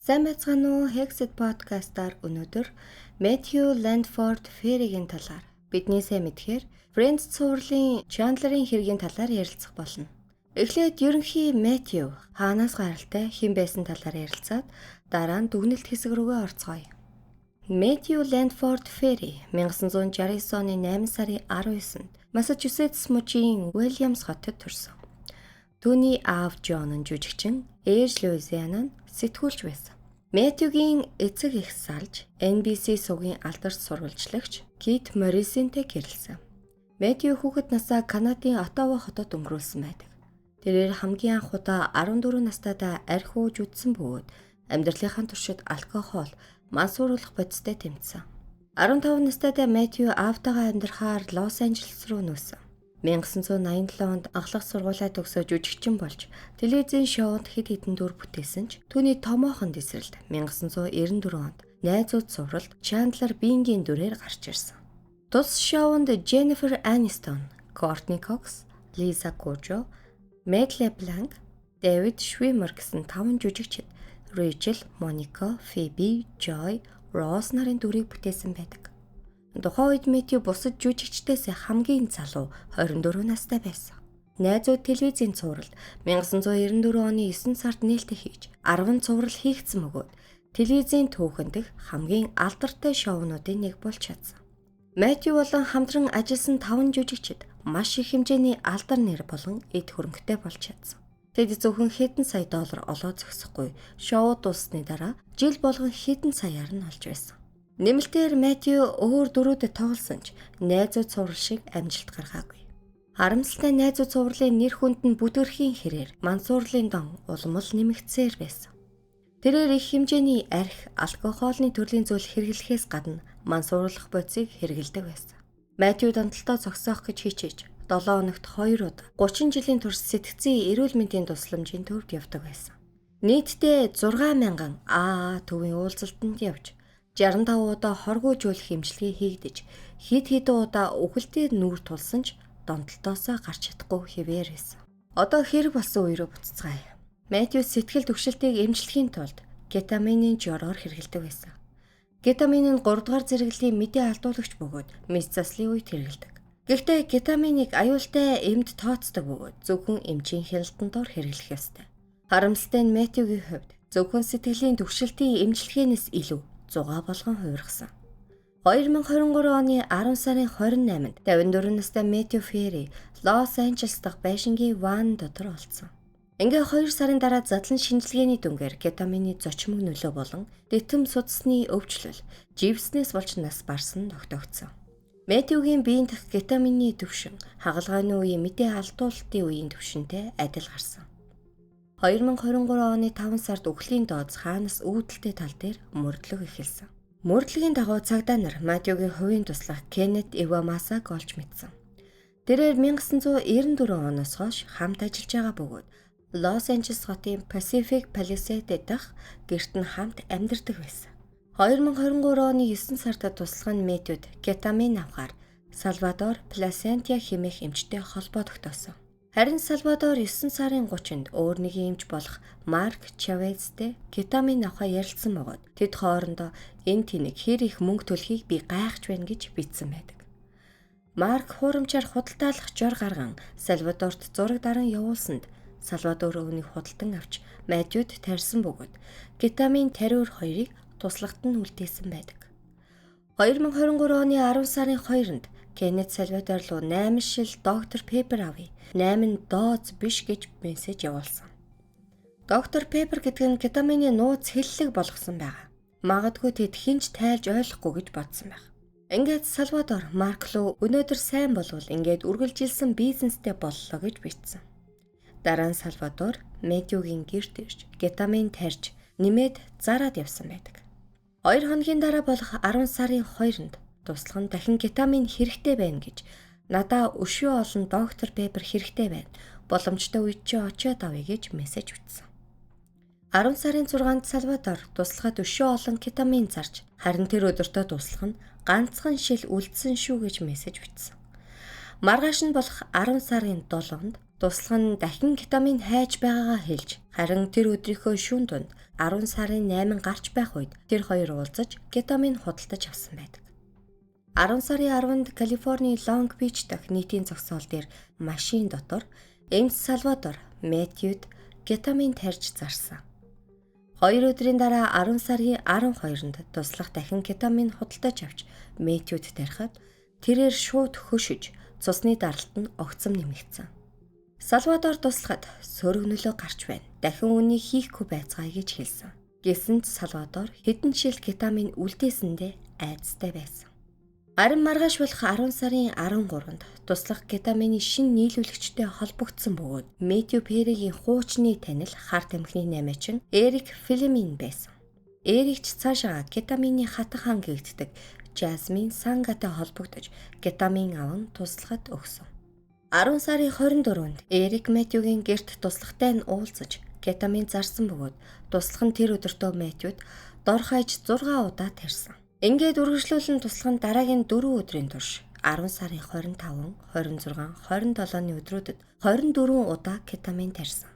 Сайн байцгаана уу? Hexit podcast-аар өнөөдөр Matthew Langford Ferry-гийн талаар бидний сайн мэдхээр Friends цувралын Chandler-ийн хэргийн талаар ярилцах болно. Эхлээд ерөнхий Matthew хаанаас гаралтай хэн байсан талаар ярилцаад дараа нь дүгнэлт хэсэг рүүгээ орцгоё. Matthew Langford Ferry 1969 оны 8 сарын 19-нд Массачусетс мужийн Williams хотод төрсөн. Түүний аав Джон нь жүжигчин, ээж Луизиана нь сэтгүүлч байсан. Мэттюгийн эцэг эх салж NBC сугийн алдарч сурвалжлагч Кит Моррисонтэй гэрлсэн. Мэттю хүүхэд насаа Канадын Оттава хотод өнгөрүүлсэн байдаг. Тэрээр хамгийн анх удаа 14 настайдаа архи ууж үдсэн бөгөөд амьдралынхаа туршид алкогол, мансууруулах бодистой тэмцсэн. 15 настайдаа Мэттю аавтайгаа амьдрахаар Лос Анжелес руу нүүсэн. 1987 онд анхлах сургуулаа төгсөө жүжигчин болж телевизийн шоунд хэд хэдэн дүр бүтээсэн ч түүний томоохон дэсрэлд 1994 онд найзууд цувралд Chandler Bing-ийн дүрээр гарч ирсэн. Тус шоунд Jennifer Aniston, Courtney Cox, Lisa Kudrow, Meg LeBlanc, David Schwimmer гэсэн 5 жүжигчид Rachel, Monica, Phoebe, Joy, Ross нарын дүрийг бүтээсэн байдаг. Тухайн үед Мэттю бусад жүжигчдээс хамгийн залуу 24 настай байсан. Найзууд телевизийн цувралд 1994 оны 9 сард нээлттэй хийж 10 цуврал хийгдсэн бөгөөд телевизийн түүхэнд хамгийн алдартай шоунуудын нэг болж чадсан. Мэттю болон хамтран ажилласан 5 жүжигчид маш их хэмжээний алдар нэр болон эд хөрөнгөтэй болж чадсан. Тэд зөвхөн хэдэн сая доллар олоо зогсохгүй шоу дууссаны дараа жил болгон хэдэн саяар нь олж байсан. Нэмэлтээр Мэттю өөр дөрүүдэд тоглосон ч найзууд цуврал шиг амжилт гаргаагүй. Харамсалтай найзууд цувралын нэр хүнд нь бүдгэрхийн хэрээр мансуурлын дон улмал нэмэгдсээр байсан. Тэрээр их хэмжээний архи, алкогольны төрлийн зүйл хэрэглэхээс гадна мансууруулах бодисыг хэрэглэдэг байсан. Мэттю донтолтоо зогсоох гэж хичээж 7 хоногт 2 удаа 30 жилийн турш сэтгцийн эрүүл мэндийн тусламжийн төвд явдаг байсан. Нийтдээ 6,000 төвийн уулзалтанд явж 65 удаа хоргоожуулах эмчилгээ хийгдэж хэд хэдэн удаа үхэлдээр нүүр тулсан ч донтолтоосоо гарч чадахгүй хэвээр байсан. Одоо хэрэг болсон үе рүү буцацгаая. Мэттю сэтгэл түгшилтийг эмчлэхийн тулд кетаминын жороор хэрэглэдэг байсан. Кетамин нь 3 дугаар зэрэглэлийн мэдээ алдуулагч бөгөөд мэс заслын үед хэрэглэдэг. Гэхдээ кетаминыг аюултай эмд тооцдог бөгөөд зөвхөн эмчийн хяналтанд дор хэрэглэх ёстой. Харамсалтай нь Мэттюгийн хувьд зөвхөн сэтгэлийн түгшилтийн эмчилгээнээс илүү 100 болгон хувиргасан. 2023 оны 10 сарын 28-нд 54 настай Мэттю Ферри Лос Анжелес дахь байшингийн ван дотор олдсон. Ингээ 2 сарын дараа задлан шинжилгээний дүнгээр кетамины зочмог нөлөө болон дэтэм судасны өвчлөл, живснээс болж нас барсан тогтогдсон. Мэттюгийн биеийн дах кетамины түвшин хагалгааны үеийн мэдээ алдуулалтын үеийн түвшинтэй адил гарсан. 2023 оны 5 сард үхлийн дооц хаанаас үүдэлтэй тал дээр мөрдлөг эхэлсэн. Мөрдлөгийн дагуу цагдаа нар Мэттюгийн хувийн туслах Кеннет Ивамасаг олж мэдсэн. Тэрээр 1994 оноос хойш хамт ажиллаж байгаа бөгөөд Лос Анжелес хотын Pacific Palisades дахь гэрт нь хамт амьдардаг байсан. 2023 оны 9 сард туслах нь Мэттюд кетамин авахаар Салвадор Пласентия хэмээх эмчтэй холбоо тогтоосон. Харин Салвадор 9 сарын 30-нд өөр нэгэн эмч болох Марк Чавезтэй кетамин авахаа ярилцсан бөгөөд тэд хоорондоо энэ тэнэг хэр их мөнгө төлөхийг би гайхаж байна гэж бичсэн байдаг. Марк хуурамчаар худалдаалах жор гарган Салвадорт зураг даран явуулсанд Салвадор өвнийг худалдан авч Мэттюд тарьсан бөгөөд кетамин тариур хоёрыг туслагт нь үлдээсэн байдаг. 2023 оны 10 сарын 2-нд Кеннет Салвадор руу 8 шил доктор Пеппер авъя. 8 дооз биш гэж мессеж явуулсан. Доктор Пеппер гэдэг нь кетамины нууц хэллэг болгосон байгаа. Магадгүй тэд хинч тайлж ойлгохгүй гэж бодсон байх. Ингээд Салвадор Марк руу өнөөдөр сайн болвол ингээд үргэлжилсэн бизнестэй боллоо гэж бичсэн. Дараа нь Салвадор Мэттюгийн гэрт ирж кетамин тарьж нэмээд зараад явсан байдаг. 2 хоногийн дараа болох 10 сарын 2-нд туслах нь дахин кетамин хэрэгтэй байна гэж надаа өшөө олон доктор Пеппер хэрэгтэй байна. Боломжтой үед чи очиод авъя гэж мессеж бичсэн. 10 сарын 6-нд Салвадор туслахад өшөө олон кетамин зарж харин тэр өдөртөө туслах нь ганцхан шил үлдсэн шүү гэж мессеж бичсэн. Маргааш нь болох 10 сарын 7-нд Туслах нь дахин кетамин хайж байгаагаа хэлж, харин тэр өдрийнхөө шөнө дунд 10 сарын 8 гарч байх үед тэр хоёр уулзаж кетамин худалдаж авсан байдаг. 10 сарын 10-нд Калифорний Лонг Бич дахь нийтийн зогсоол дээр машин дотор Эмс Салвадор Мэттьюд кетамин тарьж зарсан. 2 өдрийн дараа 10 сарын 12-нд туслах дахин кетамин худалдаж авч Мэттьюд тарихад тэрээр шууд хөшөж цусны даралт нь огцом нэмэгдсэн. Салвадор туслахад сөрөг нөлөө гарч байна. Дахин үнийг хийхгүй байцгаая гэж хэлсэн. Гэсэнд Салвадор хэдэн жил кетамин үлдээсэндээ айцтай байсан. Харин маргааш болох 10 сарын 13-нд туслах кетамины шин нийлүүлэгчтэй холбогдсон бөгөөд Мэттью Перригийн хуучны танил харт амхны наймаачин Эрик Флеминг байсан. Эрик ч цаашаа кетамины хатан хаан гэгддэг Жасмин Сангатай холбогдож кетамин аван туслахад өгсөн. 10 сарын 24-нд Эрик Мэттьюгийн гэрт туслахтай нь уулзаж кетамин зарсан бөгөөд туслах нь тэр өдөртөө Мэттьюд дор хаяж 6 удаа тарьсан. Ингээд үргэлжлүүлэн туслах нь дараагийн 4 өдрийн турш 10 сарын 25, 26, 27-ны өдрүүдэд 24 удаа кетамин тарьсан.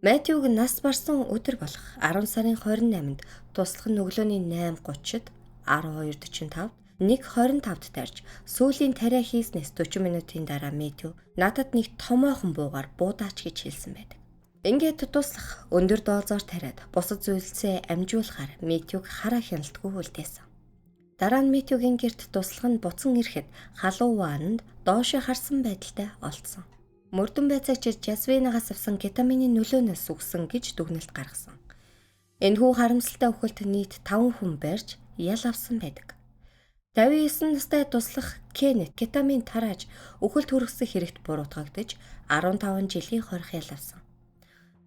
Мэттьюг нас барсан өдөр болох 10 сарын 28-нд туслах нь өглөөний 8:30-д 12:45 1:25-д тарьж сүүлийн тариа хийснээс 40 минутын дараа Мэттью надад нэг томоохон буугаар буудаач гэж хэлсэн байдаг. Ингээд туслах өндөр доозоор тариад бусад зүйлсээ амжуулахаар Мэттьюг хараа хяналтгүй үлдээсэн. Дараа нь Мэттьюгийн гэрт туслах нь буцан ирэхэд халуун ваанд доошоо харсан байдалтай олдсон. Мөрдөн байцаагч Жасвинагаас авсан кетамины нөлөөнөөс үгсэн гэж дүгнэлт гаргасан. Энэхүү харамсалтай үхэлд нийт 5 хүн барьж ял авсан байдаг. 59 настай туслах Кеннет кетамин тарааж үхэлд хүргэсэн хэрэгт буруутгагдаж 15 жилийн хорих ял авсан.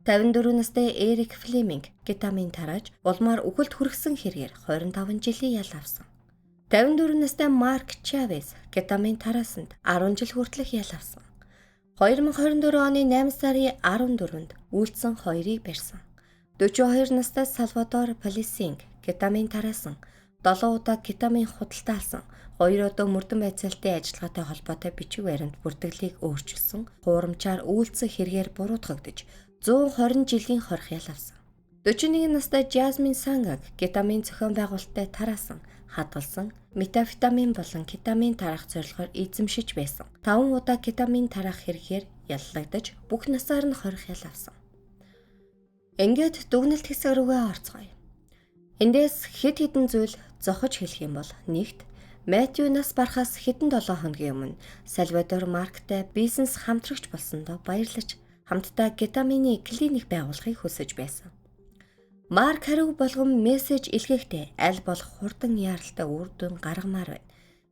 54 настай Эрик Флеминг кетамин тарааж улмаар үхэлд хүргэсэн хэрэгээр 25 жилийн ял авсан. 54 настай Марк Чавес кетамин тараасанд 10 жил хүртэлх ял авсан. 2024 оны 8 сарын 14-нд үйлдсэн хоёрыг барьсан. 42 настай Салвадор Палисинг кетамин тараасан 7 удаа кетамин худалдаалсан. 2 удаа мөрдөн байцаалтын ажиллагаатай холбоотой бичиг баримт бүртгэлийг өөрчилсөн. Хуурамчаар үйлдсэн хэрэгээр буруутгагдаж 120 жилийн хорих ял авсан. 41 настай Жасмин Сангаг кетамин зохион байгуулалттай тараасан, хадгалсан, метамфетамин болон кетамин тараах зорилгоор эзэмшиж байсан. 5 удаа кетамин тараах хэрэгээр яллагдаж бүх насаар нь хорих ял авсан. Ингээд дүгнэлт хэсэг рүүгээ орцгоё. Эндээс хэд хэдэн зүйл зохиж хэлэх юм бол нэгт Мэттью нас барахаас хэдэн 7 хоногийн өмнө Салвадор Марктай бизнес хамтрагч болсондоо баярлаж хамтдаа кетамины клиник байгуулахыг хүсэж байсан. Марк хариу болгон мессеж илгээхдээ аль болох хурдан яаралтай үр дүн гаргамаар байна.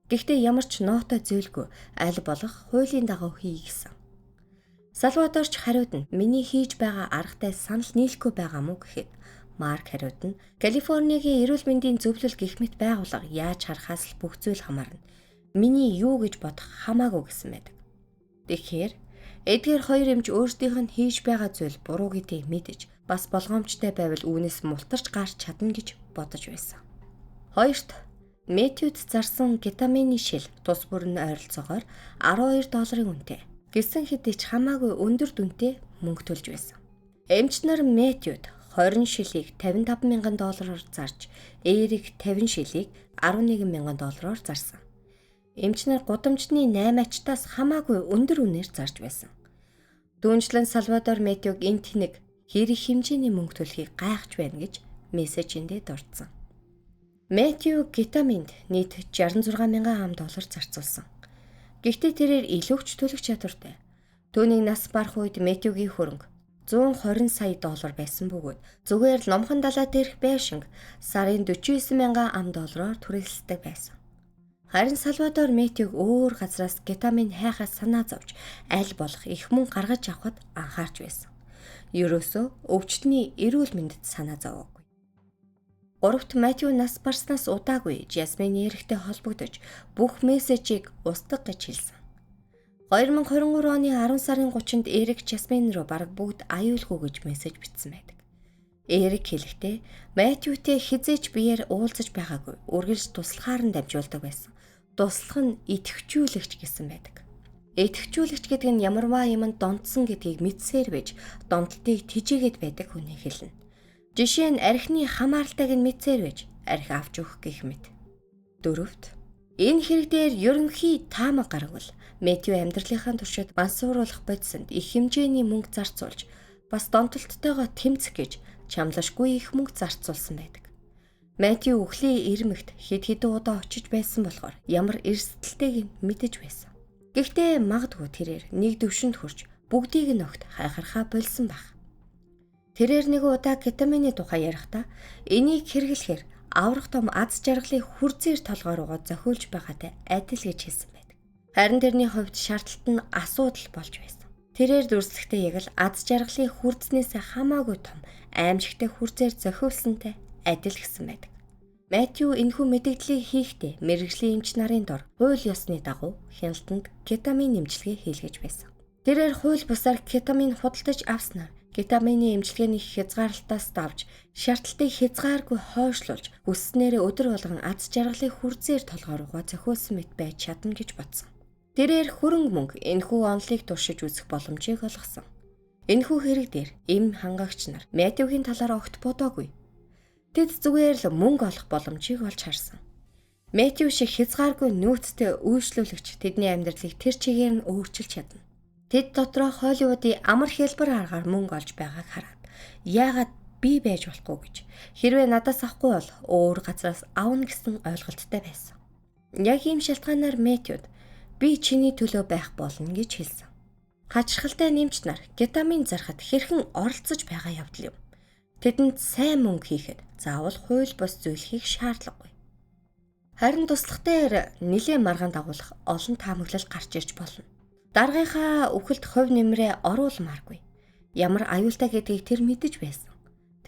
Гэхдээ ямар ч ноото зөөлгүй аль болох хуулийн дагуу хий гэсэн. Салвадорч хариуд нь миний хийж байгаа аргатай санал нийлэхгүй байгаа мó гэхэд Марк хариуд нь Калифорнигийн эрүүл мэндийн зөвлөл гэх мэт байгууллага яаж харахаас л бүх зүйл хамаарна. Миний юу гэж бодох хамаагүй гэсэн байдаг. Тэгэхээр эдгээр хоёр эмч өөрсдийнх нь хийж байгаа зүйл буруу гэдгийг мэдэж бас болгоомжтой байвал үүнээс мултарч гарч чадна гэж бодож байсан. Хоёрт Мэттьюд зарсан кетамины шил тус бүрэн ойролцоогоор $12 үнэтэй. Гэсэн хэдий ч хамаагүй өндөр дүнтэй мөнгө төлж байсан. Эмч нар Мэттьюд 20 шилийг $55,000 зарж, Эрик 50 шилийг $11,000 зарсан. Эмч нар гудамжны 8-ачтаас хамаагүй өндөр үнээр зарж байсан. Дүүнчлэн Салвадор Мэттьюг энэ тэнэг хэрэг хэмжээний мөнгө төлөхийг гайхаж байна гэж мессежиндээ дурдсан. Мэттью кетаминд нийт $66,000 зарцуулсан. Гэхдээ тэрээр илүүч төлөх чадвартай. Түүний нас барах үед Мэттьюгийн хөрөнгө $120 сая байсан бөгөөд зүгээр л номхон далай дээрх байшинг сарын $49,000 түрээсэлдэг байсан. Харин Салвадор Мэттьюг өөр газраас кетамин хайхаас санаа зовж аль болох их мөнгө гаргаж авахд анхаарч байсан. Ерөөсөө өвчтний эрүүл мэндэд санаа зовоогүй. Гуравт Мэттью нас барснаас удаагүй Жасмин Эриктэй холбогдож бүх мессежийг устгах гэж хэлсэн. 2023 оны 10 сарын 30-нд Эрик Жасмин руу бараг бүгд аюулгүй гэж мессеж бичсэн байдаг. Эрик хэлэхдээ Мэттьютэй хизээч биеэр уулзаж байгаагүй, үргэлж туслахаар нь дамжуулдаг байсан. Туслах нь идэвхжүүлэгч гэсэн байдаг. Итгэжүүлэгч гэдэг нь ямарваа юмд донтсон гэдгийг мэдсээр байж донтолтыг тижээгээд байдаг хүнийг хэлнэ. Жишээ нь архины хамааралтайг нь мэдсээр байж архи авч өгөх гэх мэт. 4. Энэ хэрэг дээр ерөнхий таамаг гаргавал Мэтью амьдралынхаа туршид мансууруулах бодисонд их хэмжээний мөнгө зарцуулж бас донтолттойгоо тэмцэх гэж чамлашгүй их мөнгө зарцуулсан байдаг. Мэтью үхлийн ирмэгт хэд хэдэн удаа очиж байсан болохоор ямар эрсдэлтэйг мэдэж байсан. Гэхдээ магадгүй тэрээр нэг төвшөнд хүрч бүгдийг нь огт хайхархаа болсон байх. Тэрээр нэг удаа кетамины тухай ярихдаа энийг хэрэглэхээр аврах том аз жаргалыг хүрзээр толгой руугаа зохиулж байгаатай адил гэж хэлсэн байдаг. Харин тэрний хувьд шаардлалт нь асуудал болж байсан. Тэрээр дүрслэхдээ яг л аз жаргалыг хүрзнээсээ хамаагүй том аимшигтай хүрзээр зохиулсантай адил гэсэн байдаг. Мэтью энэхүү мэдээллийг хийхдээ мэргэжлийн эмч нарын дор хууль ёсны дагуу хяналтанд кетамин эмчилгээ хийлгэж байсан. Тэрээр хууль бусаар кетамин худалдаж авснаар кетамины эмчилгээний хязгаарлалтаас давж шаардлагыг хязгааргүй хойшлуулж хүсснээрээ өдөр болгон аз жаргалыг хүрзээр толгой руугаа зохиулсан мэт байж чадна гэж бодсон. Тэрээр хөрөнгө мөнгө энэхүү онолыг туршиж үзэх боломжийг олгосон. Энэхүү хэрэг дээр эм хангагч нар Мэтьюгийн талаар огт бодоогүй. Тэд зүгээр л мөнгө олох боломжийг олж харсан. Мэтью шиг хязгааргүй нөөцтэй үйлчлүүлэгч тэдний амьдралыг тэр чигээр нь өөрчилж чадна. Тэд дотроо Холливуудын амар хэлбэр аргаар мөнгө олж байгааг хараад яагаад би байж болохгүй гэж хэрвээ надаас авахгүй бол өөр газраас авна гэсэн ойлголттой байсан. Яг ийм шалтгаанаар Мэтьюд би чиний төлөө байх болно гэж хэлсэн. Хачирхалтай нэмч нар кетамин зархад хэрхэн оролцож байгаа явдал юм. Тэдэнд сайн мөнгө хийхэд заавал хууль бус зүйлхийг шаардлагагүй. Харин туслахтаар нэлээд маргаан дагуулах олон таамаглал гарч ирж болно. Даргийнхаа үхэлд хувь нэмрээ оруулмааргүй. Ямар аюултай гэдгийг тэр мэдэж байсан.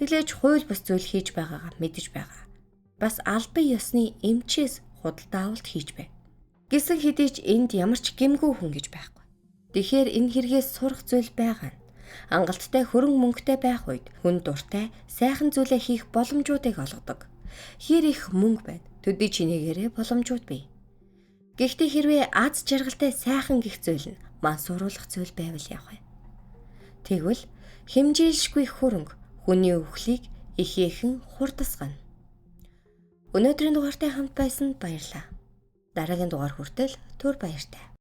Тэглэж хууль бус зүйл хийж байгаагаа мэдэж байгаа. Бас албан ёсны эмчээс худалдаа авалт хийж байв. Гэсэн хэдий ч энд ямар ч гэмгүй хүн гэж байхгүй. Тэгэхээр энэ хэрэгээс сурах зүйл байгаа нь хангалттай хөрөнгө мөнгөтэй байх үед хүн дуртай сайхан зүйлээ хийх боломжуудыг олгодог. Хэр их мөнгө байна төдий чинээгээрээ боломжууд бий. Гэхдээ хэрвээ аз жаргалтай сайхан гих зүйл нь мансууруулах зүйл байвал явах вэ? Тэгвэл хэмжээлшгүй хөрөнгө хүний өхлийг ихээхэн хурдасгана. Өнөөдрийн дугаартай хамт байсанд баярлалаа. Дараагийн дугаар хүртэл түр баяртай.